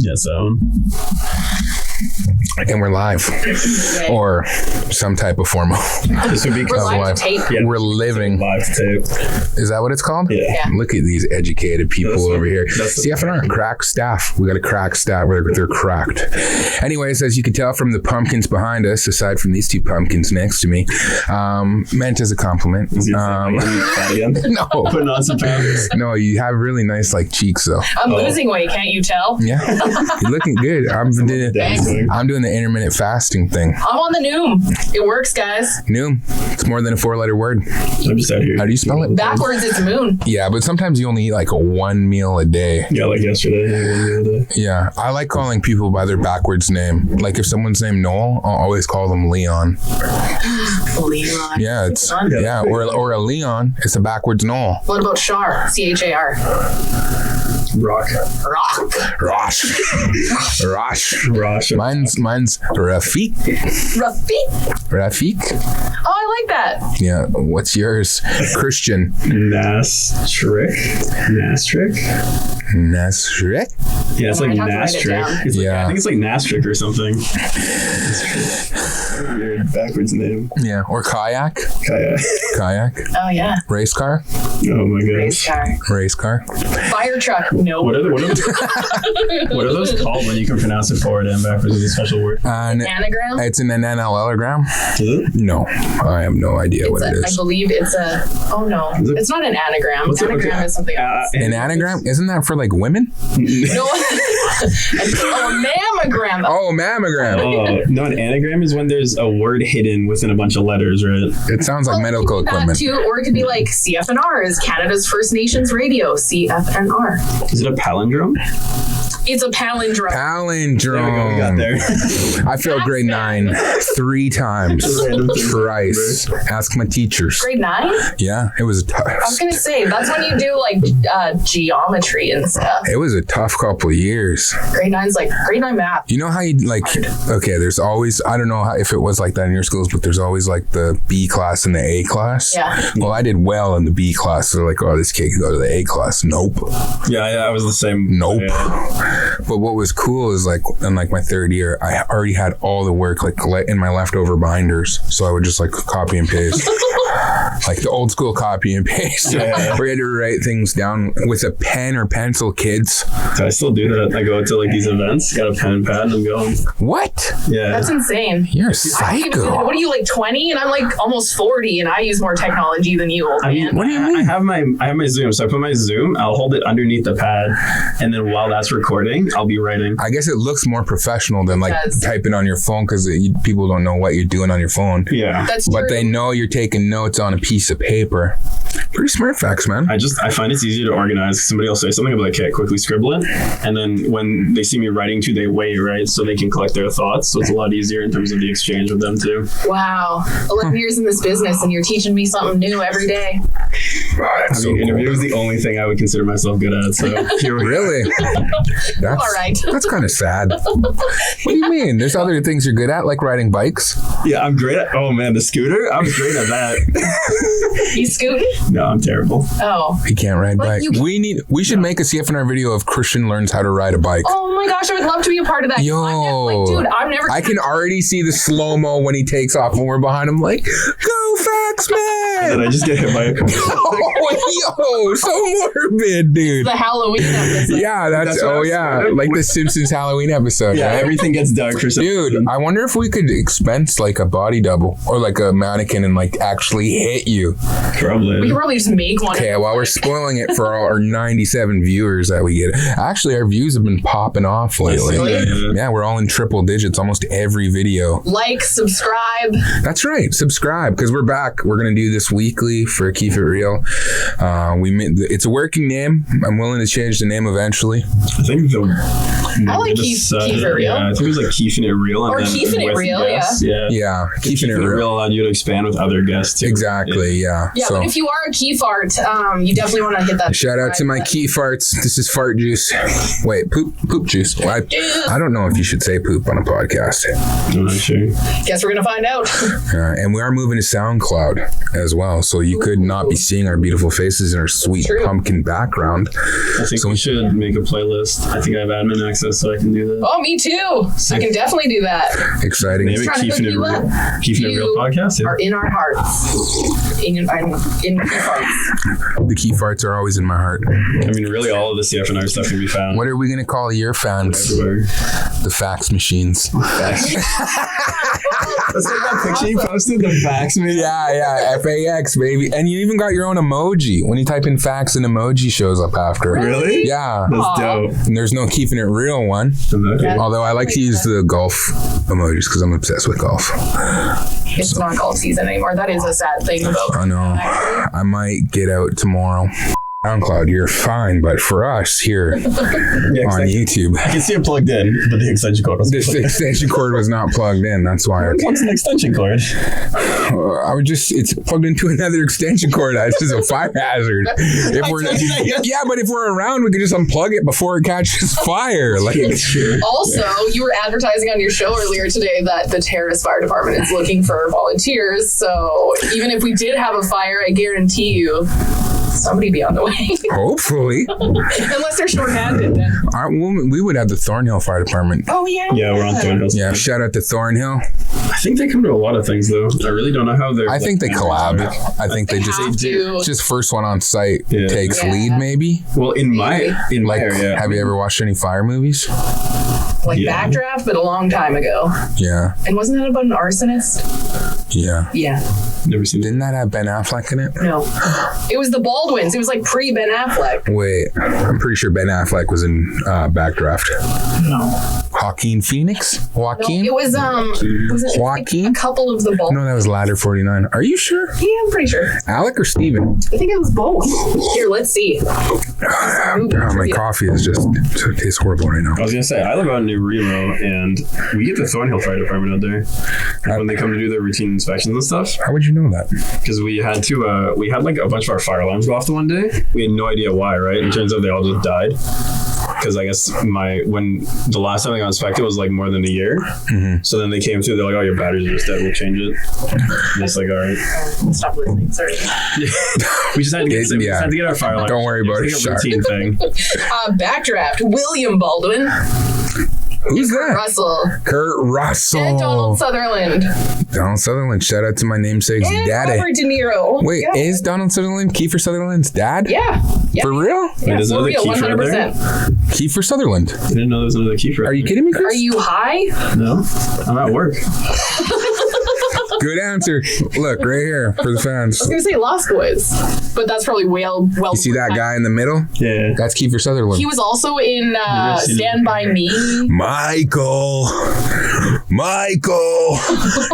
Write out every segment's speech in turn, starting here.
Yes, And we're live. Or some type of form of this would be We're live to tape. Yeah, we're living. Live to tape. Is that what it's called? Yeah. Look at these educated people over here. That's CFNR, crack staff. We got a crack staff. They're cracked. Anyways, as you can tell from the pumpkins behind us, aside from these two pumpkins next to me, meant as a compliment. No. Putting on some pounds. No, you have really nice cheeks though. I'm losing weight, can't you tell? Yeah, you're looking good. I'm doing the intermittent fasting thing. I'm on the Noom. It works, guys. Noom. It's more than a 4-letter word. I'm just out here. How do you spell it? Backwards, it's moon. Yeah, but sometimes you only eat one meal a day. Yeah, like yesterday. Yeah, I like calling people by their backwards name. Like if someone's named Noel, I'll always call them Leon. Leon. Yeah, or a Leon. It's a backwards Noel. What about Char? CHAR. Rock. Rosh. Mine's Rafiq. Rafiq. Oh, I like that. Yeah. What's yours? Christian. Nastrick. Yeah, it's like Nastrick. Yeah. I think it's like Nastrick or something. Weird backwards name. Yeah. Or kayak. Kayak. Oh, yeah. Race car. Oh my gosh. Race car. Fire truck. No. What are those called when you can pronounce it forward and backwards with a special word? Anagram? It's an NLLogram. Is it? No, I have no idea what it is. I believe it's a. Oh no, it's not an anagram. Anagram is something else. An anagram? Isn't that for women? No. Mammogram. Oh, mammogram. Oh, no, an anagram is when there's a word hidden within a bunch of letters, right? It sounds like medical equipment. Too, or it could be like CFNR is Canada's First Nations Radio. CFNR. Is it a palindrome? It's a palindrome. Palindrome. We got there. I failed grade 9 3 times. Thrice. Ask my teachers. Grade 9? Yeah, it was a tough. I was gonna say that's when you do geometry and stuff. It was a tough couple of years. Grade 9's grade 9 math. You know how you okay, there's always, I don't know if it was like that in your schools, but there's always the B class and the A class. Yeah. Well, I did well in the B class. So they're like, oh, this kid can go to the A class. Nope. Yeah, I was the same. Nope. Yeah. But what was cool is in my third year, I already had all the work in my leftover binders. So I would just copy and paste. The old school copy and paste. Yeah. Where you had to write things down with a pen or pencil, kids. I still do that. I go to these events, got a pen and pad, and I'm going. What? Yeah. That's insane. You're a psycho. What are you, 20? And I'm almost 40 and I use more technology than you, old man. What do you mean? I have my Zoom. So I put my Zoom, I'll hold it underneath the pad, and then while that's recording, I'll be writing. I guess it looks more professional than typing on your phone because people don't know what you're doing on your phone. Yeah. That's true. But they know you're taking notes on a piece of paper. Pretty smart facts, man. I find it's easier to organize. Somebody will say something, I'll be like, okay, quickly scribble it. And then when they see me writing too, they wait, right? So they can collect their thoughts. So it's a lot easier in terms of the exchange with them too. Wow. 11 years in this business and you're teaching me something new every day. Interview is the only thing I would consider myself good at. So here we go. Really? That's, all right. That's kind of sad. What do you mean? There's other things you're good at, like riding bikes? Yeah, I'm great at, oh man, the scooter? I'm great at that. You scooting? No, I'm terrible. Oh. He can't ride bike. We should make a CFNR video of Christian learns how to ride a bike. Oh my gosh, I would love to be a part of that. Yo. Dude, I'm never. I can already see the slow-mo when he takes off when we're behind him go Fax Man! And then I just get hit by a car. Oh, so morbid, dude. The Halloween episode. Yeah, that's the Simpsons Halloween episode. Yeah, everything gets dark for some Dude, reason. I wonder if we could expense a body double or a mannequin and actually hit you. Probably. We could probably just make one. Okay, while we're spoiling it for all our 97 viewers that we get. Actually, our views have been popping off lately. Yeah, we're all in triple digits almost every video. Subscribe. That's right, subscribe because we're back. We're gonna do this weekly for Keep It Real. It's a working name. I'm willing to change the name eventually. I think I like Keep It Real. Yeah, I think it was Keeping It Real. Or Keeping It Real, guests. Yeah, Keeping It Real allowed you to expand with other guests too. Exactly, yeah. Yeah, so, but if you are a Keef art, you definitely want to hit that. Shout out to my Key farts. This is fart juice. Wait, poop juice. Well, I don't know if you should say poop on a podcast. I'm not sure. Guess we're gonna find out. And we are moving to SoundCloud as well, so you could not be seeing our beautiful faces and our sweet pumpkin background. I think we should make a playlist. I think I have admin access access, so I can do that. Oh, me too. I can definitely do that. Exciting. Maybe Trying to Kief hook and you up. Kief and a real podcast. Yeah. Are in our hearts. In Kief hearts. The key farts are always in my heart. I mean, really, all of the CFNR stuff can be found What are we going to call your fans? everywhere. The fax machines. That's like that picture you posted, the fax man. Yeah, FAX, baby. And you even got your own emoji. When you type in fax, an emoji shows up after. Really? Yeah. That's dope. And there's no keeping it real one. Okay. Although I like to use the golf emojis because I'm obsessed with golf. It's not golf season anymore. That is a sad thing about I know. I might get out tomorrow. SoundCloud, you're fine, but for us here Yeah, on exactly. YouTube, I can see it plugged in, but the extension cord was this extension cord was not plugged in. That's why What's an extension cord? it's plugged into another extension cord. That's just a fire hazard. If we're but if we're around, we can just unplug it before it catches fire. Like, Also, you were advertising on your show earlier today that the Terrace Fire Department is looking for volunteers. So even if we did have a fire, I guarantee you somebody be on the way. hopefully, Unless they're short-handed, then. we would have the Thornhill Fire Department. Oh, yeah. Yeah, we're on Thornhill. Yeah, shout out to Thornhill. I think they come to a lot of things, though. I really don't know how they're. I think they collab. I think they have to. just first one on site Yeah. takes Yeah. lead, maybe. Well, in my Like, area. have you ever watched any fire movies? Like Yeah. Backdraft, but a long time ago. Yeah, And wasn't that about an arsonist? yeah. Yeah. Never seen it. Didn't that have Ben Affleck in it? No. It was the Baldwins. It was like pre-Ben Affleck. Wait, I'm pretty sure Ben Affleck was in Backdraft. No. Joaquin Phoenix? No, Joaquin? it was it Joaquin? a couple of the Baldwins. No, that was Ladder 49. Are you sure? Yeah, I'm pretty sure. Alec or Steven? I think it was both. Here, let's see. My coffee is just it tastes horrible right now. I was gonna say I live out in New Remo, and we get the Thornhill Fire Department out there when they come to do their routine inspections and stuff. How would you know that? Because we had to, we had like a bunch of our fire alarms go off the one day. We had no idea why, right? And it turns out they all just died. Because I guess when the last time they got inspected was like more than a year. Mm-hmm. So then they came through, they're like, oh, your batteries are just dead, we'll change it. And it's like, all right. Stop listening. Sorry. We just had to get, we just had to get our fire alarm. Don't worry about it, It's like a Shark. routine thing. Backdraft. William Baldwin. Who's that? Russell. Kurt Russell. And Donald Sutherland. Donald Sutherland. Shout out to my namesake's And daddy. Robert De Niro. Wait, Yeah. is Donald Sutherland Kiefer Sutherland's dad? Yeah. For real? Yeah, there's for another real, Kief right there? 100%. Kiefer Sutherland. I didn't know there was another Kief. Are you kidding me, Chris? Are you high? No, I'm at work. Good answer. Look, right here for the fans. I was gonna say Lost Boys, but that's probably well. You see that guy in the middle? Yeah. That's Kiefer Sutherland. He was also in seen Stand By Me. Michael,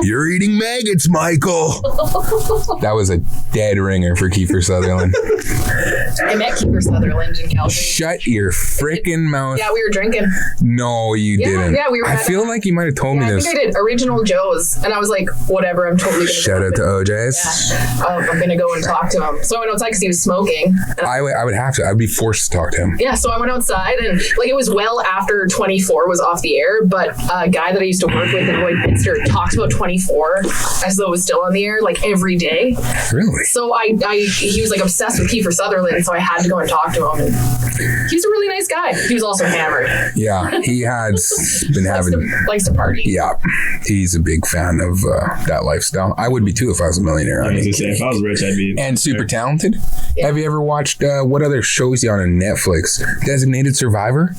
you're eating maggots, Michael. That was a dead ringer for Kiefer Sutherland. I met Kiefer Sutherland in Calgary. Shut your freaking mouth. Yeah, we were drinking. No, you didn't. Yeah, we were I at feel like you might have told Yeah, me I this. think I did. Original Joe's. And I was like, whatever, I'm totally gonna Shout go out to with it. OJ's. Yeah. I'm gonna go and talk to him. So I went outside because he was smoking. And I would have to. I'd be forced to talk to him. yeah, so I went outside and like it was well after 24 was off the air, but a guy that I used to work with in Lloydminster talked about 24 as though it was still on the air like every day. Really? So he was like obsessed with Kiefer Sutherland, so I had to go and talk to him. And he was a really nice guy. He was also hammered. Yeah, he has been having. Likes to party. Yeah, he's a big fan of that lifestyle. I would be too if I was a millionaire. I was gonna say, if I was rich, I'd be. And super talented. Yeah. Have you ever watched what other shows he on Netflix? Designated Survivor.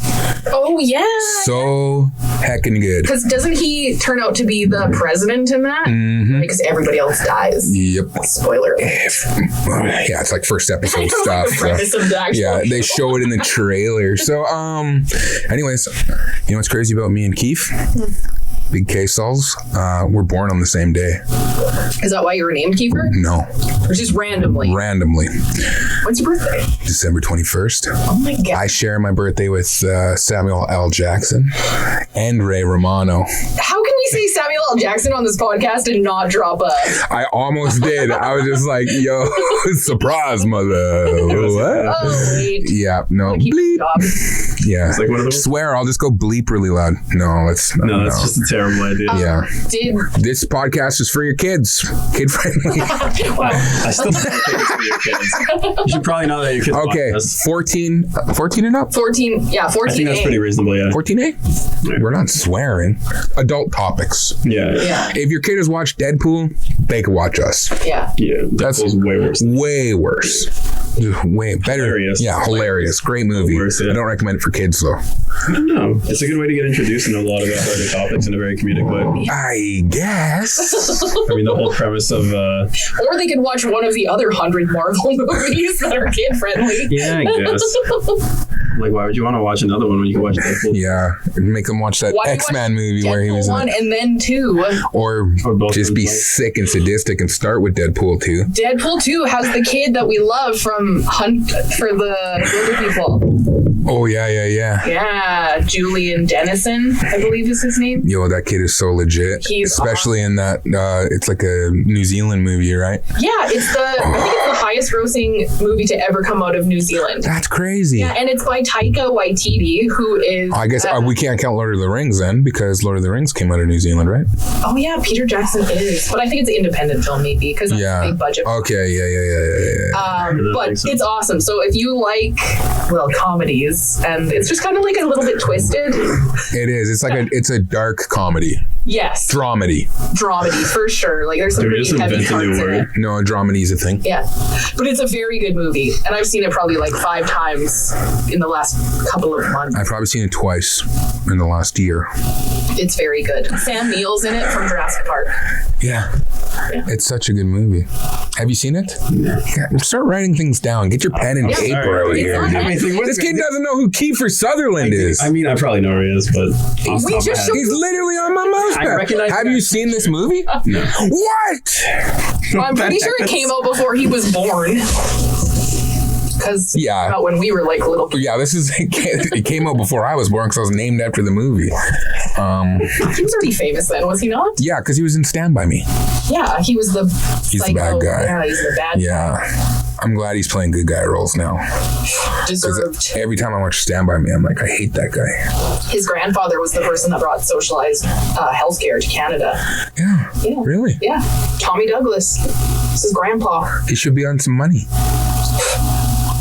Oh yeah. So heckin' good. Because doesn't he turn out to be the president in that? Mm-hmm. Because everybody else dies. Yep. Spoiler. Yeah, it's like first episode stuff. The premise of the actual Yeah, they show it in the trailer. So, anyways, you know what's crazy about me and Kief? Big K-Sauls. We're born on the same day. Is that why you were named Kiefer? No, Or just randomly? randomly. When's your birthday? December 21st. Oh my god. I share my birthday with Samuel L. Jackson and Ray Romano. How can we say Samuel L. Jackson on this podcast and not drop a... I almost did. I was just like, yo, surprise, mother. What? Oh, wait. Yeah, no. Keep Bleep. your job. Yeah. It's like one of those. Swear, I'll just go bleep really loud. No, That's just a terrible idea. Yeah. Did This podcast is for your kids. Kid friendly. wow. I still don't think it's for your kids. You should probably know that your kids Okay. watch this. 14 and up? 14, yeah, 14. I think that's pretty reasonable, yeah. 14A? We're not swearing. Adult topics. Yeah. Yeah, If your kid has watched Deadpool, they could watch us. yeah. Yeah. That's Deadpool's way worse. Way worse. Way better. Hilarious. Yeah, hilarious. Great movie. Worse, yeah. I don't recommend it for kids though. I don't know. It's a good way to get introduced into a lot of harder topics in a very comedic way. I guess. I mean, the whole premise of... Or they could watch one of the other 100 Marvel movies that are kid friendly. yeah, I guess. Like, why would you want to watch another one when you can watch Deadpool? Yeah, make them watch that Why do you X-Men watch movie where he was in Deadpool 1 it. and then 2. Or both just of be them, like- sick and sadistic and start with Deadpool 2. Deadpool 2 has the kid that we love from Hunt for the Wilder People. Oh, yeah. Yeah, Julian Dennison, I believe is his name. Yo, that kid is so legit. He's especially in that, it's like a New Zealand movie, right? Yeah, I think it's the highest grossing movie to ever come out of New Zealand. That's crazy. Yeah, and it's by Taika Waititi, who is... I guess we can't count Lord of the Rings then, because Lord of the Rings came out of New Zealand, right? Oh yeah, Peter Jackson is. But I think it's an independent film maybe, because it's a big budget. Okay, yeah. But it's awesome. So if you like, comedies, and it's just kind of like a little bit twisted. It is. It's like it's a dark comedy. Yes. Dramedy. Dramedy, for sure. Like there's some Dude, pretty just heavy invent a parts new in word. it. No, dramedy is a thing. Yeah. But it's a very good movie. And I've seen it probably like 5 times in the last couple of months. I've probably seen it twice in the last year. It's very good. Sam Neill's in it from Jurassic Park. Yeah. It's such a good movie. Have you seen it? Yeah. Start writing things down. Get your pen and paper sorry. out It's here. on dude. This kid doesn't know who Kiefer Sutherland is. I mean, I probably know where he is, but... off the We top of my just head. showed- He's literally on my mouse I pad. recognize Have that. you seen this movie? No. What? I'm pretty sure it came out before he was born. Because Yeah. when we were like little kids. Yeah, it came out before I was born because I was named after the movie. He was already famous then, was he not? Yeah, because he was in Stand By Me. Yeah, he was the He's the psycho. bad guy. Yeah, he's the bad Yeah. I'm glad he's playing good guy roles now. guy. Deserved. Because every time I watch Stand By Me, I'm like, I hate that guy. His grandfather was the person that brought socialized healthcare to Canada. Yeah. Yeah. Really? Yeah. Tommy Douglas. This is grandpa. He should be on some money.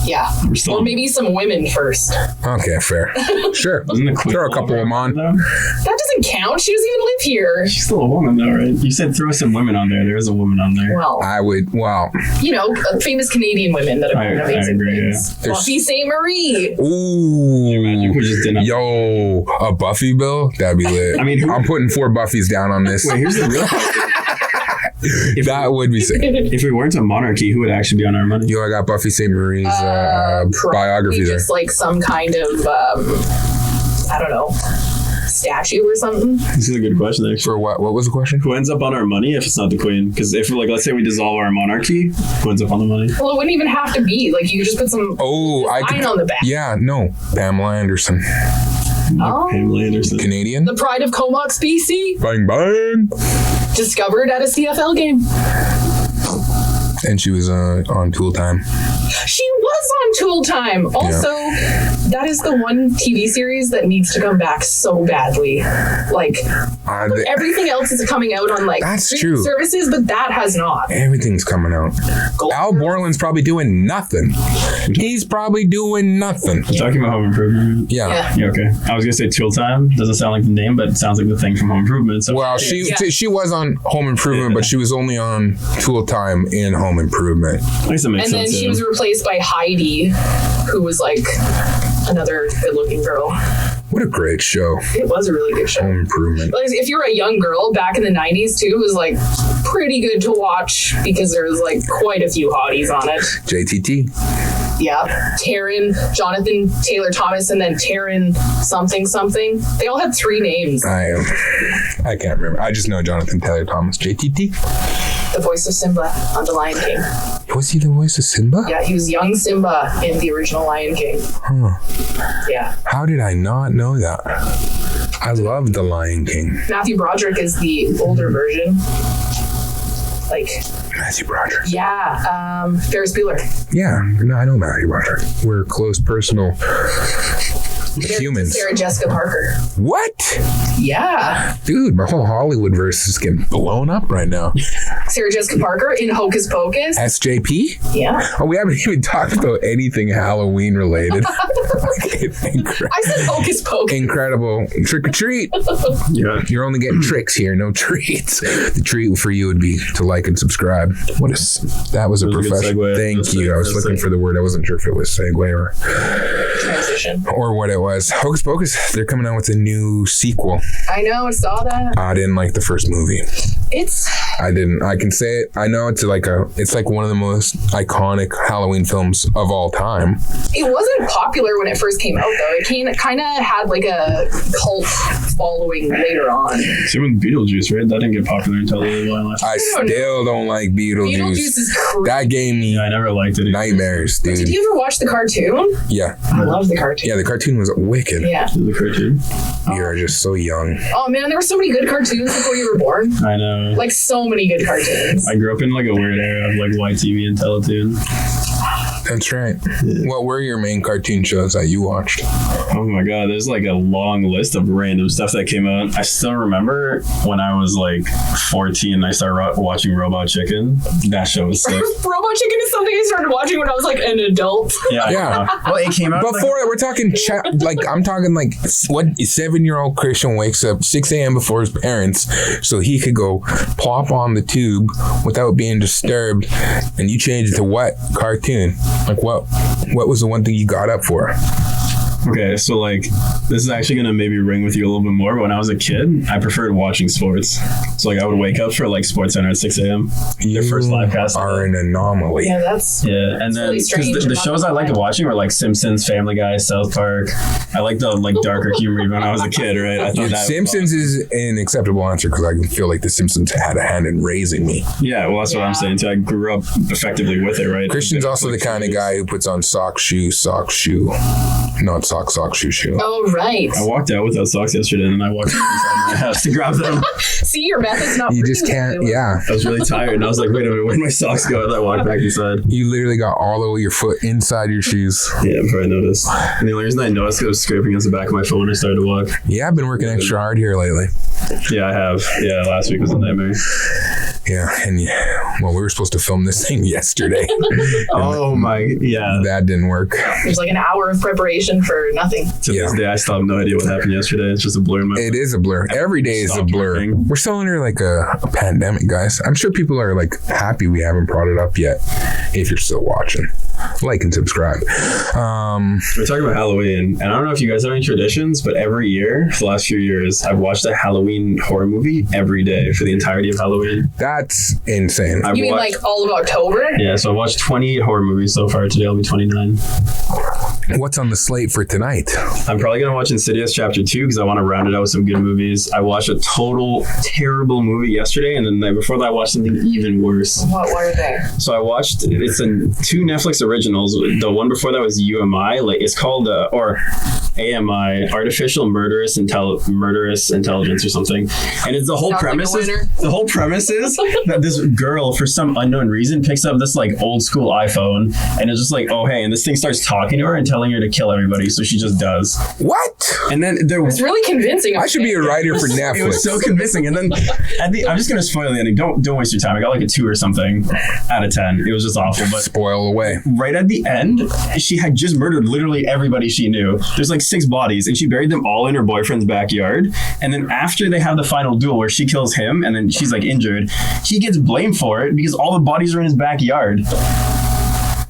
Yeah. still- Or maybe some women first. Okay, fair. Sure. Wasn't the Queen Throw a couple of them on. though? That doesn't count. She doesn't even live here. She's still a woman, though, right? You said throw some women on there. There is a woman on there. Well, I would, well, famous Canadian women that have done I amazing agree, things. There's- Buffy St. Marie. Imagine ooh. we just didn't. Yo, a Buffy bill? That'd be lit. I mean, who- I'm putting 4 Buffys down on this. Wait, here's the real question. That would be sick. If we weren't a monarchy, who would actually be on our money? Yo, I got Buffy St. Marie's Probably biography there. just like some kind of, I don't know, statue or something. This is a good question, actually. For what? What was the question? Who ends up on our money if it's not the queen? Because if, like, let's say we dissolve our monarchy, who ends up on the money? Well, it wouldn't even have to be. Like, you could just put some Oh, I sign could. on the back. Yeah, no. Pamela Anderson. Oh. Pamela Anderson. Canadian? The pride of Comox, BC, Bang, bang. discovered at a CFL game. And she was on Tool Time. She was on Tool Time. Also, that is the one TV series that needs to come back so badly. Like, everything else is coming out on, like, That's streaming true. services, but that has not. Everything's coming out. Gold Al Girl. Borland's probably doing nothing. He's probably doing nothing. You're talking about Home Improvement? Yeah. Yeah, okay. I was going to say Tool Time. Doesn't sound like the name, but it sounds like the thing from Home Improvement. So Well, she was on Home Improvement, but she was only on Tool Time in Home Improvement. I guess that makes And then sense. she yeah. was replaced by Heidi, who was like another good-looking girl. What a great show. It was a really good show. Home Improvement. Like, if you were a young girl back in the 90s too, it was like pretty good to watch because there was like quite a few hotties on it. JTT. Yeah. Taryn, Jonathan Taylor Thomas, and then Taryn something. They all had 3 names. I can't remember. I just know Jonathan Taylor Thomas. JTT. The voice of Simba on The Lion King. Was he the voice of Simba? Yeah, he was young Simba in the original Lion King. Huh. Yeah. How did I not know that? I love The Lion King. Matthew Broderick is the older version. Like, Matthew Broderick. yeah, Ferris Bueller. Yeah, no, I know Matthew Broderick. We're close personal Humans. Sarah Jessica Parker. What? Yeah. Dude, my whole Hollywood verse is getting blown up right now. Sarah Jessica Parker in Hocus Pocus. SJP? Yeah. Oh, we haven't even talked about anything Halloween related. I said Hocus Pocus. Incredible. Trick or treat. Yeah. You're only getting tricks here, no treats. The treat for you would be to like and subscribe. That was a That was a good professional. segue. Thank you. I was looking for the word. I wasn't sure if it was segue Transition. or what it was. Hocus Pocus, they're coming out with a new sequel. I know, I saw that. I didn't like the first movie. I didn't. I can say it. I know it's like one of the most iconic Halloween films of all time. It wasn't popular when it first came out, though. It kind of had like a cult following later on. Same with Beetlejuice, right? That didn't get popular until a little while after. I still don't like Beetlejuice. Beetlejuice is crazy. That gave me Yeah, I never liked it. nightmares, dude. Did you ever watch the cartoon? Yeah. I love the cartoon. Yeah, the cartoon was wicked. Yeah. The cartoon. You are just so young. Oh man, there were so many good cartoons before you were born. I know. Like so many good cartoons. I grew up in like a weird era of like YTV and Teletoon. That's right. What were your main cartoon shows that you watched? Oh my god, there's like a long list of random stuff that came out. I still remember when I was like 14 and I started watching Robot Chicken. That show was sick. Robot Chicken is something I started watching when I was like an adult. Yeah. Well, it came out Before we're talking, I'm talking like what 7-year-old Christian wakes up 6 a.m. before his parents so he could go plop on the tube without being disturbed, and you change it to what cartoon? Like what was the one thing you got up for? Okay, so like this is actually gonna maybe ring with you a little bit more, but when I was a kid, I preferred watching sports. So like I would wake up for like Sports Center at 6 a.m. Their first live cast. Are an anomaly. Yeah, that's And then really strange. the shows I liked watching were like Simpsons, Family Guy, South Park. I liked the like darker humor even when I was a kid, right? I thought that Simpsons is an acceptable answer because I feel like the Simpsons had a hand in raising me. Yeah, well that's what I'm saying too. I grew up effectively with it, right? Christian's also the kind of guy who puts on sock, shoe. Not sock, shoe. Oh right. I walked out without socks yesterday, and then I walked inside my house to grab them. See, your method's not. You just can't. Yeah. I was really tired, and I was like, "Wait a minute, where'd my socks go?" And I walked back inside. You literally got all of your foot inside your shoes. Yeah, before I noticed. And the only reason I noticed it was scraping against the back of my foot when I started to walk. Yeah, I've been working extra hard here lately. Yeah, I have. Yeah, last week was a nightmare. Yeah, and well, we were supposed to film this thing yesterday. Oh my, yeah. That didn't work. There's like an hour of preparation for nothing. To this day, I still have no idea what happened yesterday. It's just a blur in my It is a blur. Every day is a blur. Working. We're still under like a pandemic, guys. I'm sure people are like happy we haven't brought it up yet. If you're still watching, like and subscribe. We're talking about Halloween, and I don't know if you guys have any traditions, but every year for the last few years, I've watched a Halloween horror movie every day for the entirety of Halloween. That's insane. You mean like all of October? Yeah, so I watched 28 horror movies so far. Today will be 29. What's on the slate for tonight? I'm probably going to watch Insidious Chapter 2 because I want to round it out with some good movies. I watched a total terrible movie yesterday, and then the night before that, I watched something even worse. What were they? So I watched, it's two Netflix originals. The one before that was UMI, like it's called, or AMI, Artificial Murderous Intelligence or something. And it's the whole premise is that this girl, for some unknown reason, picks up this like old school iPhone and it's just like, oh hey, and this thing starts talking to her and telling her to kill everybody, so she just does. What? And then It's really convincing. I should be a writer for Netflix. It was so convincing. And then I'm just gonna spoil the ending. Don't waste your time. I got like a 2 or something out of 10. It was just awful. But Spoil away. right at the end, she had just murdered literally everybody she knew. There's like 6 bodies, and she buried them all in her boyfriend's backyard. And then after they have the final duel where she kills him, and then she's like injured, he gets blamed for it because all the bodies are in his backyard.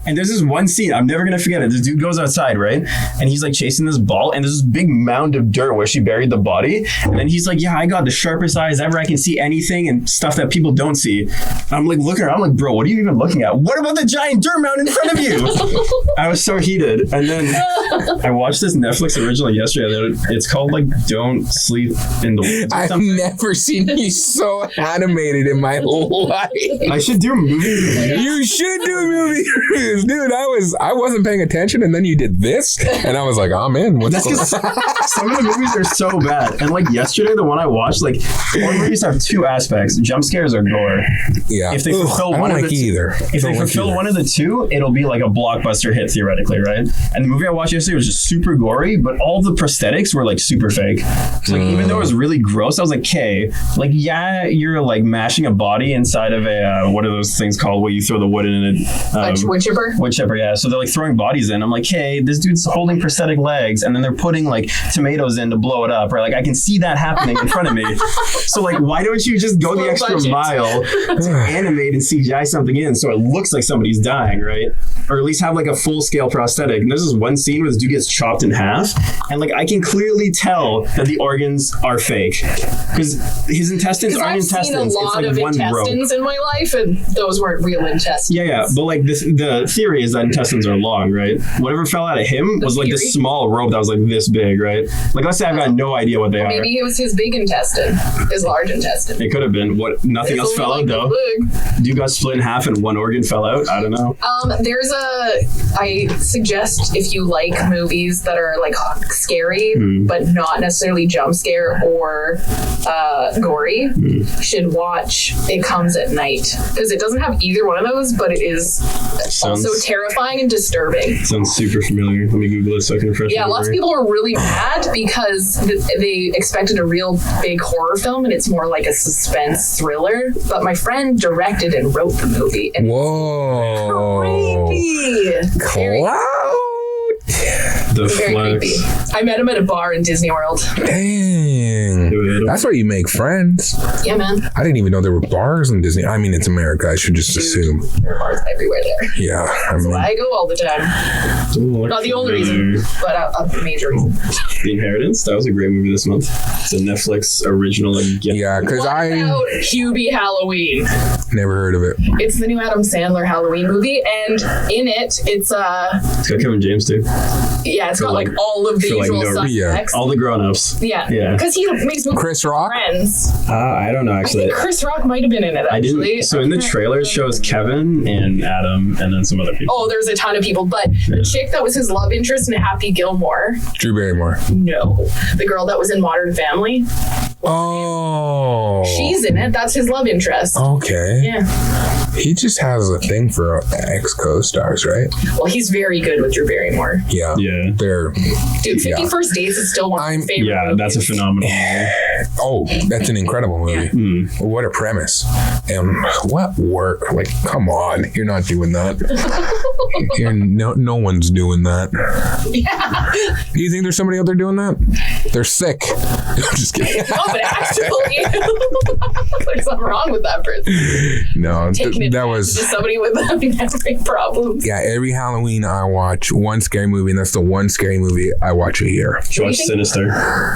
And there's this one scene, I'm never gonna forget it. This dude goes outside, right? And he's like chasing this ball, and there's this big mound of dirt where she buried the body. And then he's like, yeah, I got the sharpest eyes ever. I can see anything and stuff that people don't see. And I'm like looking around, I'm like, bro, what are you even looking at? What about the giant dirt mound in front of you? I was so heated. And then I watched this Netflix original yesterday. It's called like Don't Sleep in the Woods. I've never seen you so animated in my life. I should do a movie review. You should do a movie dude, I wasn't paying attention, and then you did this, and I was like, I'm in. That's because some of the movies are so bad. And like yesterday, the one I watched, like horror movies have two aspects: jump scares or gore. Yeah. If they fulfill one of the either. If they fulfill one of the two, it'll be like a blockbuster hit theoretically, right? And the movie I watched yesterday was just super gory, but all the prosthetics were like super fake. So like, even though it was really gross, I was like, okay, like yeah, you're like mashing a body inside of a what are those things called? Where you throw the wood in it? Wood chipper. Wood chipper, yeah. So they're like throwing bodies in. I'm like, hey, this dude's holding prosthetic legs, and then they're putting like tomatoes in to blow it up, right? Like I can see that happening in front of me. So like, why don't you just go the extra mile to animate and CGI something in so it looks like somebody's dying, right? Or at least have like a full scale prosthetic. And there's this one scene where this dude gets chopped in half, and like I can clearly tell that the organs are fake because his intestines aren't intestines. I've seen a lot of intestines in my life, and those weren't real intestines. Yeah, but like the theory is that intestines are long, right? Whatever fell out of him was like this small rope that was like this big, right? Like let's say I've got no idea what they are. Maybe it was his big intestine, his large intestine. It could have been. What? Nothing else fell out though. Dude got split in half and one organ fell out. I don't know. I suggest if you like movies that are like scary but not necessarily jump scare or gory, you should watch It Comes at Night, because it doesn't have either one of those, but it is also terrifying and disturbing. Sounds super familiar. Let me Google it so I can refresh. Yeah, lots of people are really mad because they expected a real big horror film, and it's more like a suspense thriller. But my friend directed and wrote the movie. And whoa. Creepy. Cloud. Very creepy. I met him at a bar in Disney World. Dang. That's where you make friends. Yeah, man. I didn't even know there were bars in Disney. I mean, it's America. I should just assume. There are bars everywhere there. Yeah. That's why I go all the time. Not the only reason, but a major reason. The Inheritance. That was a great movie this month. It's a Netflix original again. Yeah, because What about Hubie Halloween? never heard of it. It's the new Adam Sandler Halloween movie, and in it, it's got Kevin James too. Yeah, it's got like all of the usual suspects. All the grown-ups. Yeah. Yeah. Because he makes movies Chris Rock? Friends. I don't know actually. I think Chris Rock might have been in it actually. I didn't. So in the trailer, it shows Kevin and Adam, and then some other people. Oh, there's a ton of people, but the chick that was his love interest in Happy Gilmore. Drew Barrymore. No, the girl that was in Modern Family. Oh. She's in it. That's his love interest. Okay. Yeah. He just has a thing for ex-co-stars, right? Well, he's very good with Drew Barrymore. Yeah. Yeah. They're... Dude, 50 First Dates is still one of my favorite movies. That's a phenomenal Oh, that's an incredible movie. Yeah. What a premise. And what work? Like, come on. You're not doing that. No one's doing that. Yeah. Do you think there's somebody out there doing that? They're sick. I'm just kidding. No, but actually, there's something wrong with that person. No, that was just somebody with memory problems. Yeah, every Halloween I watch one scary movie, and that's the one scary movie I watch a year. Watch Sinister.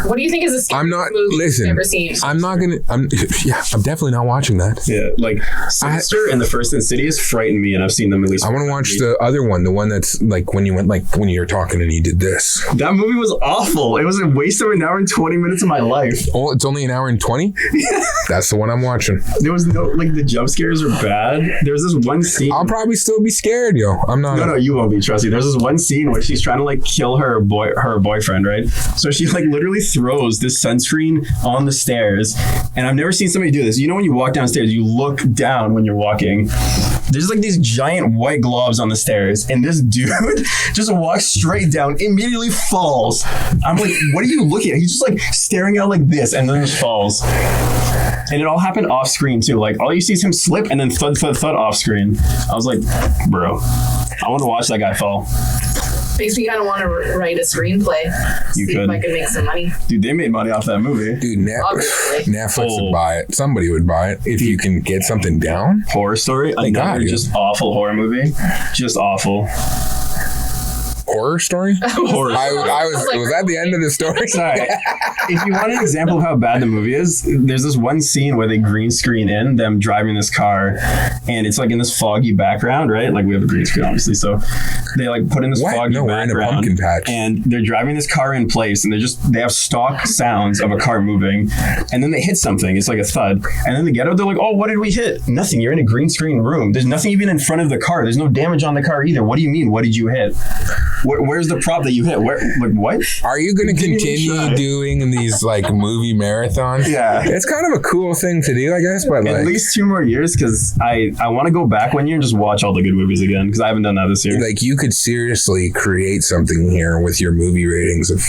What do you think is a scary movie you've ever seen? I'm definitely not watching that. Yeah, like Sinister and the first Insidious frighten me, and I've seen them at least. I want to watch the other one, the one that's like when you were talking and you did this. That movie was awful. It was a waste of an hour and 20 minutes of my life. Oh, it's only an hour and 20? That's the one I'm watching. There was no, the jump scares are bad. There's this one scene. I'll probably still be scared, yo. I'm not. No, you won't be, trust me. There's this one scene where she's trying to kill her boyfriend, right? So she literally throws this sunscreen on the stairs. And I've never seen somebody do this. You know when you walk downstairs, you look down when you're walking. There's these giant white globs on the stairs, and this dude just walks straight down, immediately falls. I'm like, what are you looking at? He's just staring out like this, and then just falls. And it all happened off screen too. All you see is him slip and then thud, thud, thud off screen. I was like, bro, I want to watch that guy fall. Makes me kind of want to write a screenplay. You see could. if I can make some money. Dude, they made money off that movie. Dude, Netflix would buy it. Somebody would buy it if you can get something down. Horror Story, another just awful horror movie. Just awful. horror story? Horror. Was that the end of the story? Sorry. If you want an example of how bad the movie is, there's this one scene where they green screen in them driving this car, and it's like in this foggy background, right? Like we have a green screen, obviously, so they like put in this foggy No, we're in a background, pumpkin patch. and they're driving this car in place, and they have stock sounds of a car moving, and then they hit something. It's like a thud, and then they get out. They're like, "Oh, what did we hit? Nothing. You're in a green screen room. There's nothing even in front of the car. There's no damage on the car either. What do you mean? What did you hit? Where's the prop that you hit? What? Are you going to continue doing these like movie marathons? Yeah. It's kind of a cool thing to do, I guess, but At like, least 2 more years, because I want to go back one year and just watch all the good movies again, because I haven't done that this year. like you could seriously create something here with your movie ratings of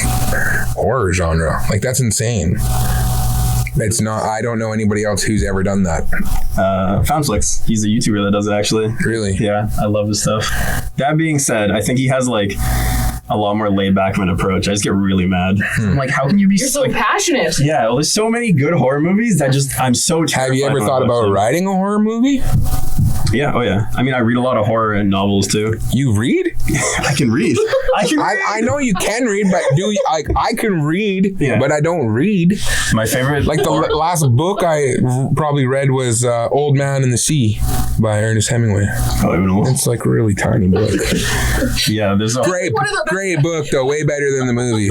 horror genre. Like that's insane. It's not. I don't know anybody else who's ever done that. Foundflix. He's a YouTuber that does it, actually. Really? Yeah, I love his stuff. That being said, I think he has like a lot more laid back of an approach. I just get really mad. I'm like, how can you be You're so passionate. Yeah, well, there's so many good horror movies that just I'm so terrified. Have you ever when I thought watch about them. writing a horror movie? Yeah, oh yeah. I mean, I read a lot of horror and novels too. You read? I can read. I know you can read, but I can read, Yeah. but I don't read. My favorite, Like the last book I probably read was Old Man in the Sea by Ernest Hemingway. It's like a really tiny book. Yeah, there's a Great book though, way better than the movie.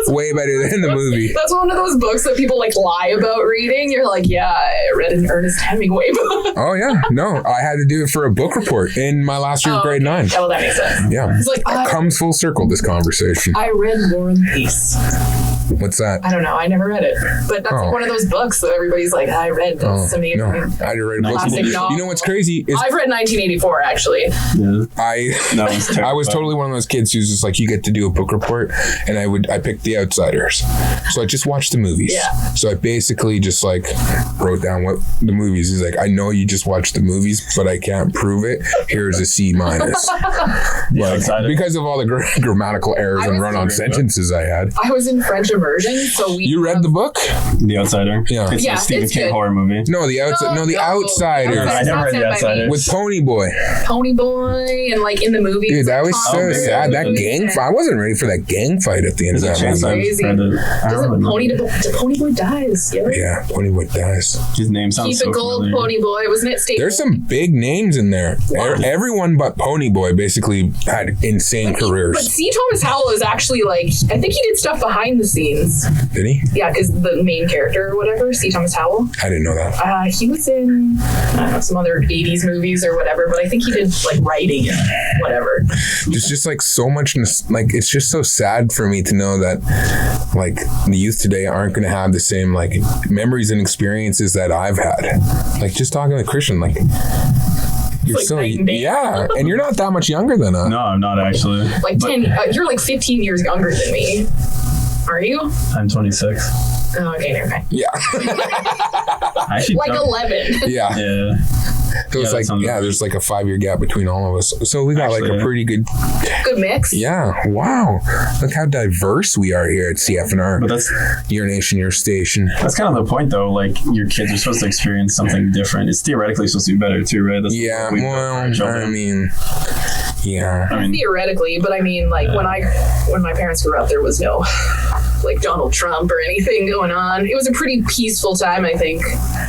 Way better than the movie. That's one of those books that people like lie about reading. You're like, yeah, I read an Ernest Hemingway book. Oh yeah, no, I had to do it for a book report in my last year of grade 9. Yeah, well, that makes sense. Yeah, It's like, it comes full circle, this conversation. I read War and Peace. What's that? I don't know. I never read it, but that's like one of those books that everybody's like, I read this. No, I had to write a book. Classic novel. You know what's crazy is I've read 1984 actually. yeah. I was totally one of those kids who's just like, you get to do a book report, and I picked The Outsiders, so I just watched the movies. Yeah. So I basically just like wrote down what the movies is like. I know you just watched the movies, but I can't prove it. Here's a C-. Outsider. Because of all the grammatical errors and run-on sentences I had. I was in French immersion, so You read the book? The Outsider. Yeah. It's Yeah, a Stephen it's King good. horror movie. No, The Outsiders. I never read The Outsiders. With Pony Boy. Pony Boy, and like in the movie. Dude, that was so maybe sad. I That did. gang fight. I wasn't ready for that gang fight at the end of There's a that chance movie. I've Crazy. read it. I don't remember. Pony Boy dies. Yeah. Yeah, Pony Boy dies. His name sounds Keep so it gold, familiar. Pony Boy. Wasn't it State? There's some big names in there. Everyone but Pony Boy basically had insane But careers. C. Thomas Howell is actually like, I think he did stuff behind the scenes. Did he? Yeah, because the main character or whatever, C. Thomas Howell, I didn't know that. he was in I don't know, some other 80s movies or whatever, but I think he did like writing and whatever. There's just like so much, like it's just so sad for me to know that like the youth today aren't going to have the same like memories and experiences that I've had. Like just talking to Christian, like you're like so night and day. yeah, and you're not that much younger than us. No, I'm not actually. Like But 10, you're like 15 years younger than me. Are you? I'm 26. Oh, okay, never mind. Yeah, I actually Like don't- 11. yeah. Yeah. So it's that like sounds right. there's like a 5-year gap between all of us. So we got like Actually, a yeah. pretty good. Good mix. Yeah, wow. Look how diverse we are here at CFNR. But that's Your nation, your station. kind of the point, though. Like, your kids are supposed to experience something different. It's theoretically supposed to be better, too, right? That's Yeah, what we do for our well, children. I mean, yeah. I mean, Theoretically, but I mean, like when my parents grew up, there was no like Donald Trump or anything going on. It was a pretty peaceful time, I think,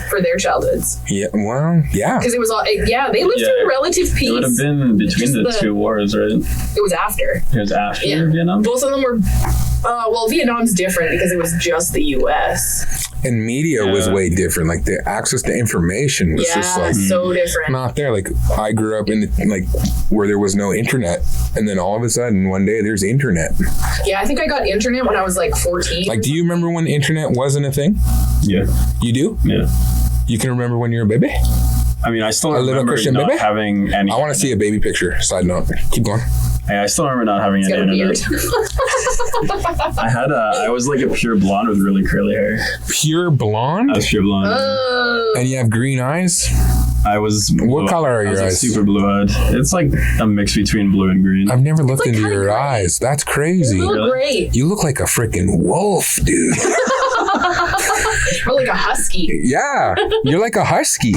for their childhoods Yeah, well, yeah. because it was all they lived through relative peace. it would have been between the two wars, right? It was after. It was after Yeah. Vietnam. Both of them were. Well, Vietnam's different because it was just the U.S. And media was way different. Like the access to information was just like so different. not there. Like I grew up in like where there was no internet, and then all of a sudden one day there's internet. Yeah, I think I got internet when I was like 14. Like, do you remember when internet wasn't a thing? Yeah. You do? Yeah. You can remember when you were a baby? I mean, I still little remember Christian not baby? having any. I want to see a baby picture. Side note. Keep going. I still remember not having It's any got a beard. internet. I was like a pure blonde with really curly hair. Pure blonde? I was pure blonde. Oh. And you have green eyes? I was. What color are I was your like eyes? super blue-eyed. It's like a mix between blue and green. I've never looked like into kinda your gray. eyes. That's crazy. You look Really? great. You look like a freaking wolf, dude. Or like a husky. Yeah, you're like a husky.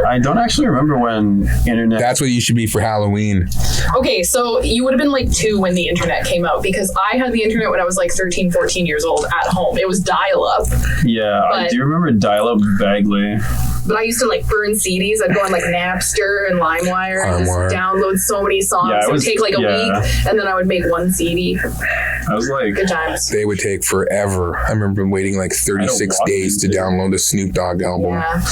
I don't actually remember when internet. That's what you should be for Halloween. Okay, so you would have been like 2 when the internet came out, because I had the internet when I was like 13, 14 years old at home. It was dial-up. Yeah, I do remember dial-up vaguely. But I used to like burn CDs. I'd go on like Napster and LimeWire and just download so many songs. Yeah, it would take like a week, and then I would make one CD. I was like, good times. They would take forever. I remember waiting like 36 days to download a Snoop Dogg album. Yeah,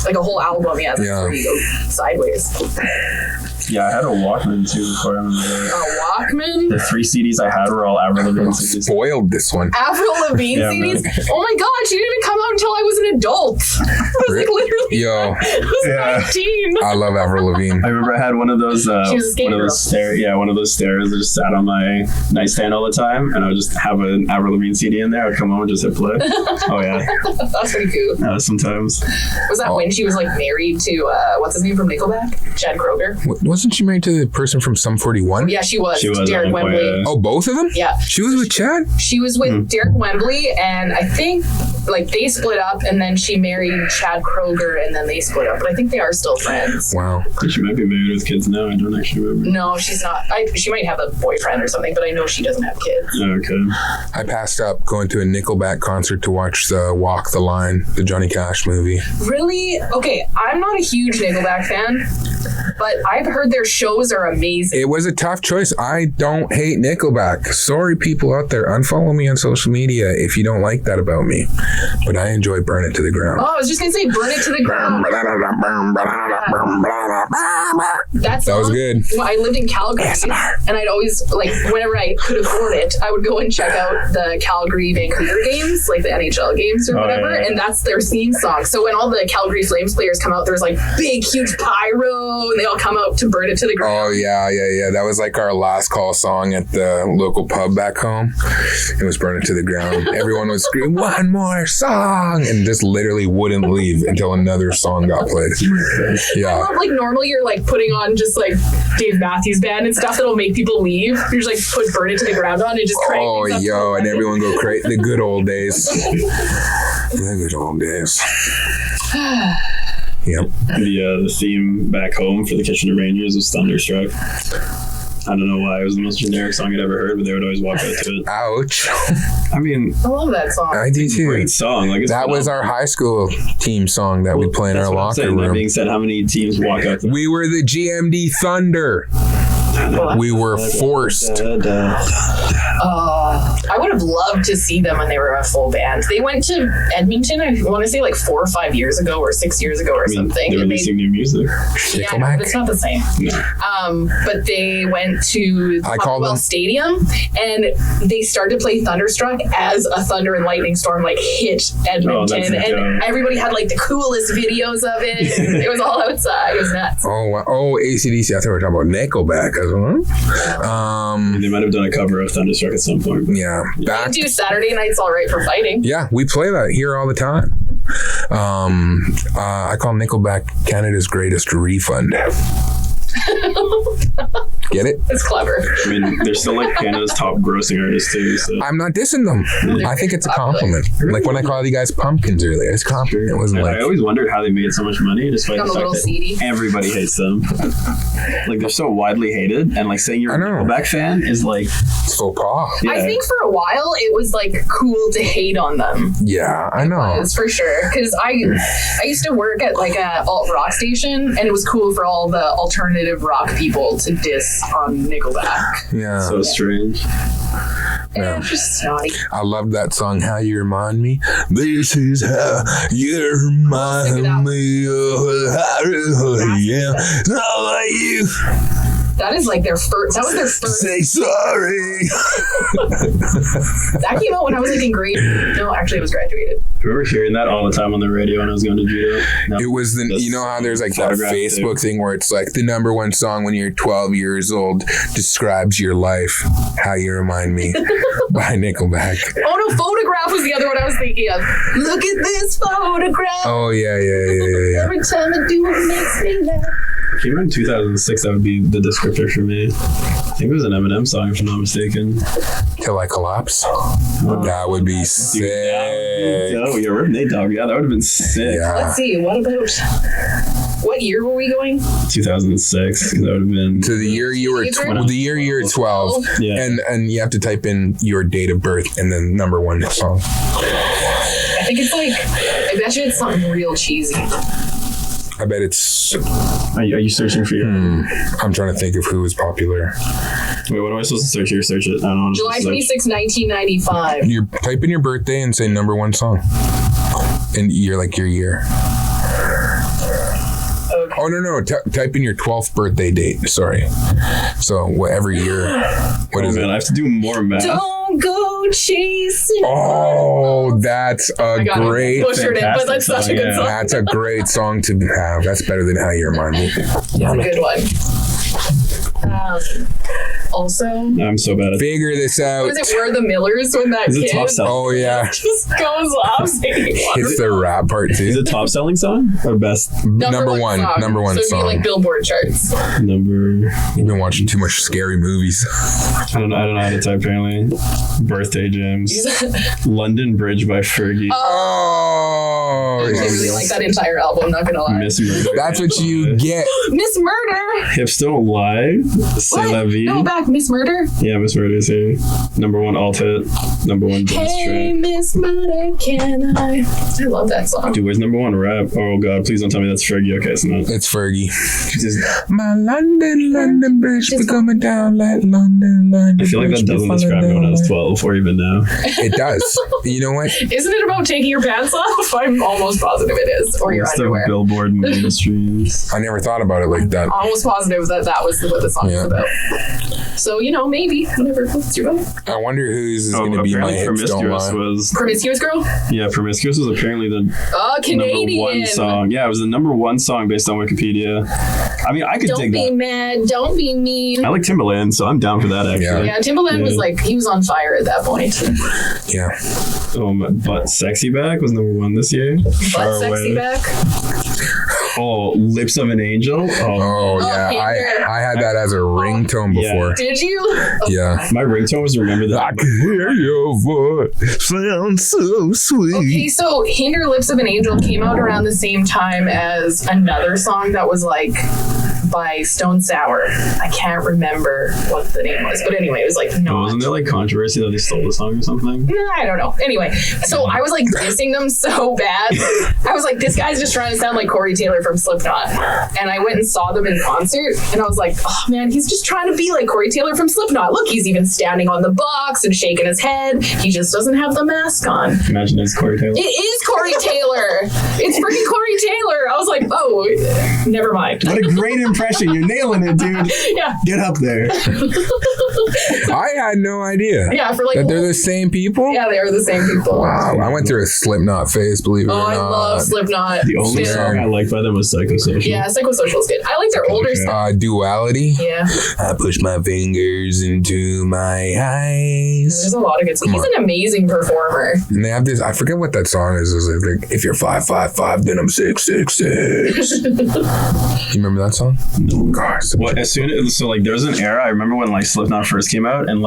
like a whole album. Yeah, that's where you go sideways. Yeah, I had a Walkman too before I remember that. A Walkman? The 3 CDs I had were all Avril Lavigne CDs. Spoiled this one. Avril Lavigne CDs? Man. Oh my god, she didn't even come out until I was an adult. I was like literally I was 19. I love Avril Lavigne. I remember I had one of those she was a skater girl. one of those stairs that just sat on my nightstand all the time, and I would just have an Avril Lavigne CD in there. I'd come home and just hit play. Oh yeah. That's pretty cool. Sometimes. Was that when she was like married to what's his name from Nickelback? Chad Kroeger? Wasn't she married to the person from Sum 41? Yeah, she was. Derek Wembley. Oh, both of them? Yeah. She was with Chad? She was with Derek Wembley, and I think like they split up, and then she married Chad Kroeger, and then they split up. But I think they are still friends. Wow. She might be married with kids now. I don't actually remember. No, she's not. She might have a boyfriend or something, but I know she doesn't have kids. Okay. I passed up going to a Nickelback concert to watch the Walk the Line, the Johnny Cash movie. Really? Okay, I'm not a huge Nickelback fan, but I've heard their shows are amazing. It was a tough choice. I don't hate Nickelback. Sorry, people out there. Unfollow me on social media if you don't like that about me. But I enjoy Burn It to the Ground. Oh, I was just going to say Burn It to the Ground. That was good. Well, I lived in Calgary, and I'd always, like, whenever I could afford it, I would go and check out the Calgary-Vancouver games, like the NHL games or whatever, and that's their theme song. So when all the Calgary Flames players come out, there's like big, huge pyro, and they all come out to Burn It to the Ground. Oh, yeah. That was like our last call song at the local pub back home. It was Burn It to the Ground. Everyone would scream, one more song, and just literally wouldn't leave until another song got played. Yeah. I love, like, normally you're like putting on just like Dave Matthews Band and stuff that'll make people leave. You're just like put Burn It to the Ground on and just crank. Oh, yo, and everyone go crazy. The good old days. The good old days. Yep. The theme back home for the Kitchener Rangers was Thunderstruck. I don't know why. It was the most generic song I'd ever heard, but they would always walk out to it. Ouch. I mean, I love that song. I do too. Great song. Like, that was our high school team song that we play in our locker room. That being said, how many teams walk out to it? We were the GMD Thunder. We were forced. I would have loved to see them when they were a full band. They went to Edmonton, I want to say like 4 or 5 years ago or 6 years ago or something. They're releasing new music. Yeah, but it's not the same. No. But they went to Commonwealth Stadium, and they started to play Thunderstruck as a thunder and lightning storm like hit Edmonton, and everybody had like the coolest videos of it. It was all outside. It was nuts. Oh, wow. Oh, AC/DC. I thought we were talking about Nickelback. They might have done a cover of Thunderstruck at some point. Yeah. They do Saturday Night's All Right for Fighting. Yeah, we play that here all the time. I call Nickelback Canada's greatest refund. Get it? It's clever. I mean, they're still like Canada's top grossing artists too. So. I'm not dissing them. I think it's a compliment. Like when I called you guys pumpkins earlier, it's a compliment. It wasn't like, I always wondered how they made so much money, despite the fact that CD. everybody hates them. Like they're so widely hated, and like saying you're a Nickelback fan is like faux pas. Yeah. I think for a while it was like cool to hate on them. Yeah, I know. It was for sure, because I used to work at like a alt rock station, and it was cool for all the alternative rock people to diss on Nickelback. Yeah. So strange. Yeah. Just snotty. I love that song, How You Remind Me. This is how you remind me of how I am. Not like you. That is like their first. That was their first. Say sorry. That came out when I was like in grade. No, actually, I was graduated. I remember hearing that all the time on the radio when I was going to judo. It was you know how there's like that Facebook thing where it's like the number one song when you're 12 years old describes your life. How You Remind Me by Nickelback. Oh no, Photograph was the other one I was thinking of. Look at this photograph. Oh yeah. Every time I do it makes me laugh. Came out in 2006. That would be the descriptor for me. I think it was an Eminem song, if I'm not mistaken. Till I Collapse. That would be sick. Oh, your Nate Dogg. Yeah, that would have been sick. Yeah. Let's see. What year were we going? 2006. That would have been. To the year you were you're 12. Yeah. And you have to type in your date of birth and then number one song. I think it's like, I bet you it's something real cheesy. I bet it's. Are you searching for your? I'm trying to think of who was popular. Wait, what am I supposed to search here? Search it. I don't know. July 26, 1995. You type in your birthday and say number one song. And you're like your year. Okay. Oh, no. Type in your 12th birthday date. Sorry. So, whatever year. What is it? I have to do more math. Don't go chasing. Oh, that's a great. Butchered it, but that's such a good song. That's a great song to have. That's better than How You Remind Me. That's a good one. Also, I'm so bad at Figure this out. was it We're the Millers when that Is it kid top selling? Oh, yeah. just goes off singing? It's the rap part, Is too. it top selling song or best Number one. song. Number one so it'd song. be like Billboard charts. number? You've been watching too much scary movies. I don't know how to type apparently. Birthday Jams. London Bridge by Fergie. Oh. I really like that entire album, not gonna lie. Miss Murder. That's what you get. Miss Murder! Hips Don't Lie. C'est La Vie. No, back, Miss Murder. Yeah, Miss Murder is here. Number one alt hit. Number one dance Hey, track. Miss Murder, can I love that song. Dude, where's number one rap? Oh god, please don't tell me that's Fergie. Okay, it's not. It's Fergie. Just- My London Bridge be coming down like London. I feel like that doesn't describe me when I was 12 or even now. It does. You know what? Isn't it about taking your pants off? I'm almost positive it is. Or your List of underwear. Billboard mainstreams. I never thought about it like that. Almost positive that was what the song was Yeah. about. So, maybe. Whatever floats your boat. I wonder who's going to be my apparently hips don't Promiscuous lie. was Promiscuous Girl? yeah, Promiscuous was apparently the Canadian. number one song. Yeah, it was the number one song based on Wikipedia. I mean, I could Don't dig be that. mad. Don't be mean. I like Timbaland, so I'm down for that actually. Yeah, Timbaland was he was on fire at that point. Yeah. But Sexy Back was number one this year. But Far Sexy Away. Back. Oh, Lips of an Angel. Oh, yeah. Hinder. I had that as a ringtone Yeah. before. Did you? Yeah. My ringtone was Remember That. I can hear your voice. Sounds so sweet. Okay, so Hinder Lips of an Angel came out around the same time as another song that was by Stone Sour. I can't remember what the name was, but anyway, it was not. Wasn't there controversy that they stole the song or something? I don't know. Anyway, so I was dissing them so bad. I was like, this guy's just trying to sound like Corey Taylor from Slipknot. And I went and saw them in concert, and I was like, oh man, he's just trying to be like Corey Taylor from Slipknot. Look, he's even standing on the box and shaking his head. He just doesn't have the mask on. Imagine it's Corey Taylor. It is Corey Taylor. It's freaking Corey Taylor. I was like, oh, never mind. What a great impression. You're nailing it, dude. Yeah. Get up there. I had no idea. Yeah, for That they're the same people? Yeah, they are the same people. Wow. I went through a Slipknot phase, believe it or Oh, not. I love Slipknot. The only Still. song I liked by them was Psychosocial. Yeah, Psychosocial's good. I like their older stuff. Duality. Yeah, I push my fingers into my eyes. there's a lot of good stuff. He's an amazing performer. And they have this, I forget what that song is. It's like, if you're 5'5", then I'm 6'6". You remember that song? No. Gosh. Well, there was an era. I remember when Slipknot first came out and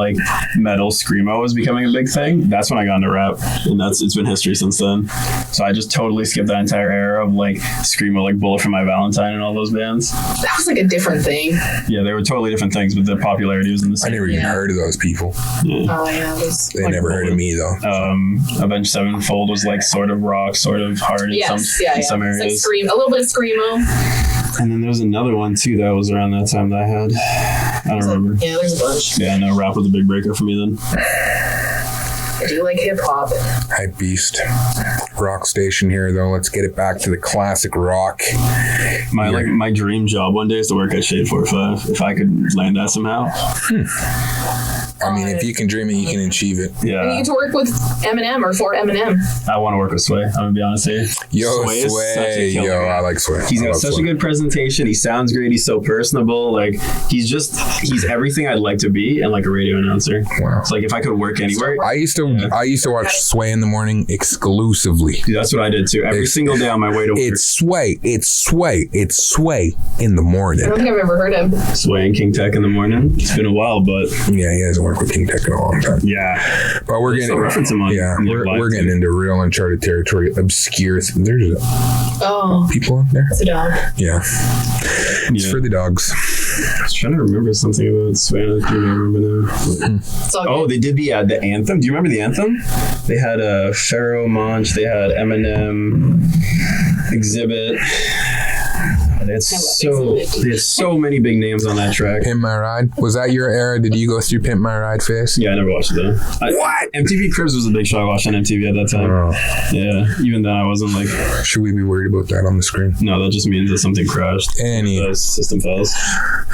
metal screamo was becoming a big thing. That's when I got into rap, and it's been history since then. So I just totally skipped that entire era of screamo, Bullet for My Valentine and all those bands. That was a different thing. Yeah, they were totally different things, but the popularity was in the I same. never even heard of those people. Oh yeah, those. They never heard of me though. Avenged Sevenfold was sort of rock, sort of hard in some It's areas. scream, a little bit of screamo. And then there was another one too that was around that time that I had. I don't remember. Yeah, there's a bunch. Yeah, no, rap was a big breaker for me then. I do like hip hop. Hype Beast. Rock station here though. Let's get it back to the classic rock. My dream job one day is to work at Shade 45. If I could land that somehow. I mean, if you can dream it, you can achieve it. And you Yeah. get to work with Eminem or for Eminem. I want to work with Sway. I'm going to be honest here. Yo, Sway is such a Sway. killer, Yo, man. I like Sway. He's I got love such Sway. a good presentation. He sounds great. He's so personable. Like, he's everything I'd like to be and like a radio announcer. Wow. It's like if I could work anywhere. I used to watch Sway in the morning exclusively. Dude, that's what I did too. Every single day on my way to work. It's Sway in the morning. I don't think I've ever heard him. Sway and King Tech in the morning. It's been a while, but Yeah, he hasn't worked with King Tech in a long time. yeah. But we're Still getting reference him on we're getting into real uncharted territory. Obscure. There's Oh, people up there. it's a dog. Yeah, it's for the dogs. I was trying to remember something about Sway. I don't remember now. It's all Oh, good. they did the anthem. Do you remember the anthem? They had Pharaoh Monch. They had Eminem, Exhibit. They had so many big names on that track. Pimp My Ride. Was that your era? Did you go through Pimp My Ride phase? Yeah, I never watched it though. What? MTV Cribs was a big show I watched on MTV at that time. Oh, Yeah, even then I wasn't like, should we be worried about that on the screen? no, that just means that something crashed. Any. System fails.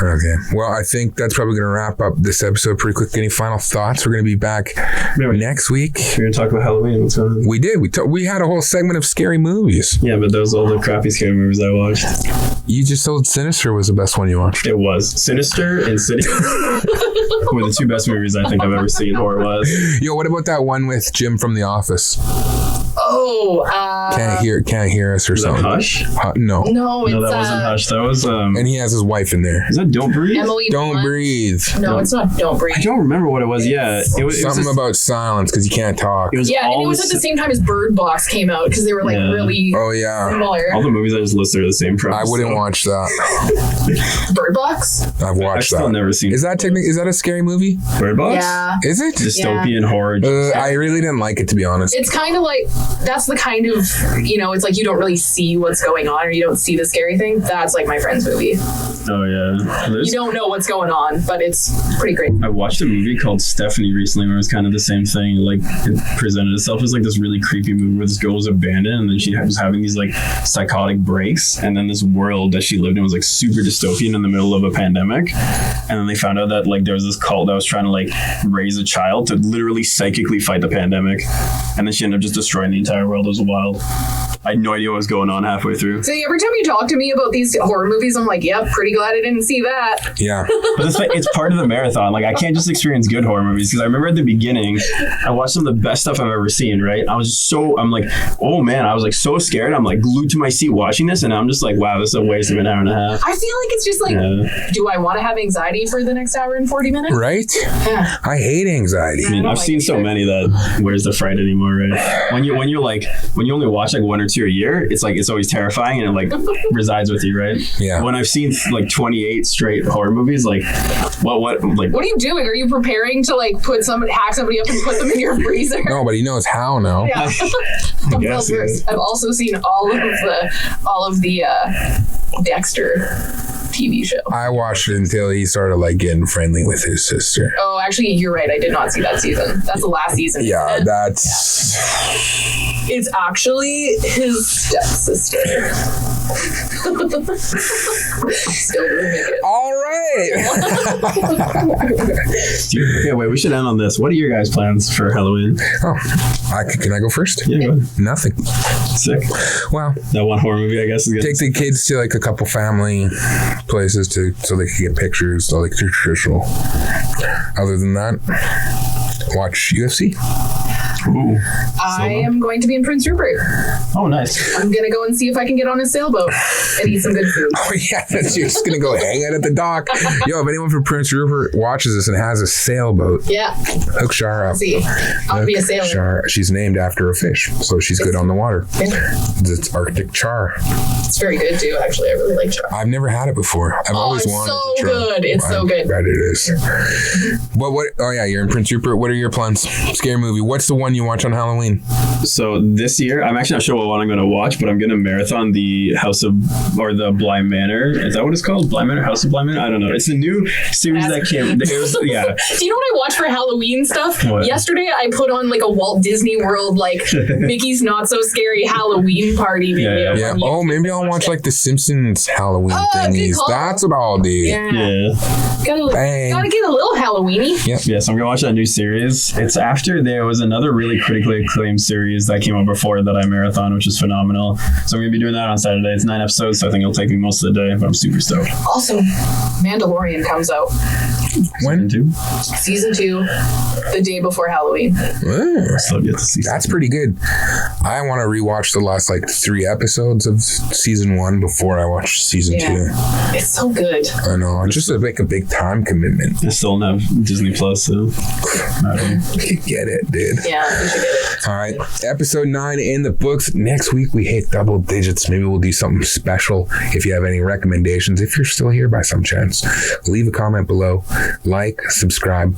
Okay. Well, I think that's probably going to wrap up this episode pretty quick. Any final thoughts? We're going to be back next week. We're gonna talk about Halloween. What's going on? We did. We had a whole segment of scary movies. Yeah, but those all the crappy scary movies I watched. You just told Sinister was the best one you watched. It was Sinister and City were the two best movies I think I've ever seen horror-wise. Yo, what about that one with Jim from The Office? Oh, Can't hear us or Was that something. Hush? No. no, it's No, that wasn't Hush. That was And he has his wife in there. Is that Don't Breathe? Emily Don't Blunt. breathe. No, it's not Don't Breathe. I don't remember what it was. Yeah, it was Something just, about silence because you can't talk. it was Yeah, and all it was the at the same time as Bird Box came out because they were like Yeah. really Oh yeah, similar. all the movies I just listed are the same I premise. wouldn't watch that. Bird Box? I've I've watched still that. never seen Is that a scary movie? Bird Box? Yeah. Is it? Dystopian horror. I really didn't like it, to be honest. It's kind of like, that's the kind of, it's like you don't really see what's going on or you don't see the scary thing. That's like my friend's movie. Oh yeah. You don't know what's going on, but it's pretty great. I watched a movie called Stephanie recently where it was kind of the same thing. Like it presented itself as like this really creepy movie where this girl was abandoned and then she was having these like psychotic breaks, and then this world that she lived in was like super dystopian in the middle of a pandemic. And then they found out that like there was this cult that was trying to like raise a child to literally psychically fight the pandemic, and then she ended up just destroying the entire world. It was wild. I had no idea what was going on halfway through. So every time you talk to me about these horror movies, I'm like, yep, pretty glad I didn't see that. Yeah. But it's part of the marathon. Like I can't just experience good horror movies, because I remember at the beginning, I watched some of the best stuff I've ever seen. Right? I'm like, oh man, I was like so scared. I'm like glued to my seat watching this, and I'm just like, wow, this is a waste of an hour and a half. I feel like it's just like, do I want to have anxiety for the next hour and 40 minutes? Right? Yeah. I hate anxiety. I mean, don't I've like seen it so either. many that where's the fright anymore, right? When you only watch like one or two a year, it's always terrifying and it like resides with you, right? Yeah. When I've seen like 28 straight horror movies, like what What are you doing? Are you preparing to like hack somebody up and put them in your freezer? Nobody knows how now. Yeah. I I'm guess, well versed. I've also seen all of the Dexter TV show. I watched it until he started like getting friendly with his sister. Oh, actually, you're right. I did not see that season. That's the last season. Yeah, isn't it? that's It's actually his stepsister. Still doesn't make it. all right. Okay, wait, we should end on this. What are your guys' plans for Halloween? Oh, can I go first? Yeah, go ahead. Nothing. Sick. Well, That one horror movie, I guess, is good. take the kids to like a couple family places so they can get pictures, so like traditional. Other than that, watch UFC. Ooh. I am going to be in Prince Rupert. Oh, nice. I'm going to go and see if I can get on a sailboat and eat some good food. Oh yeah, you're just gonna go hang out at the dock. Yo, if anyone from Prince Rupert watches this and has a sailboat, Yeah. hook Shar up. See, I'll be a sailor. Char. She's named after a fish, so she's good on the water. Yeah. It's Arctic char. It's very good too, actually. I really like char. I've never had it before. I've always it's wanted so to try. good. It's so good. I bet it is. What? Oh yeah, you're in Prince Rupert. What are your plans? Scary movie. What's the one one you watch on Halloween? So this year, I'm actually not sure what one I'm going to watch, but I'm going to marathon the the Bly Manor. Is that what it's called? Bly Manor? House of Bly Manor? I don't know. It's the new series that came. Do you know what I watched for Halloween stuff? What? Yesterday, I put on like a Walt Disney World, like Mickey's Not So Scary Halloween party video. Yeah. Oh, maybe I'll watch like the Simpsons Halloween thingies. That's what I'll do. Yeah. Gotta get a little Halloweeny. Yeah, so I'm going to watch that new series. It's after there was another really critically acclaimed series that came out before that I marathon, which is phenomenal. So I'm going to be doing that on Saturday. It's 9 episodes, so I think it'll take me most of the day, but I'm super stoked. Also, Mandalorian comes out. When? Season 2, the day before Halloween. Still get to see That's pretty good. I want to rewatch the last like 3 episodes of season 1 before I watch season 2. It's so good. I know. It's just like a big time commitment. I still don't have Disney Plus, so Get it, dude. Yeah, you should get it. All right. Episode 9 in the books. Next week we hit double digits. Maybe we'll do something special. If you have any recommendations, if you're still here by some chance, leave a comment below. Like, subscribe,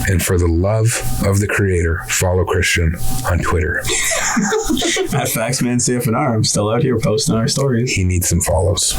and for the love of the creator, follow Christian on Twitter. at Faxman CFNR. I'm still out here posting our stories. He needs some follows.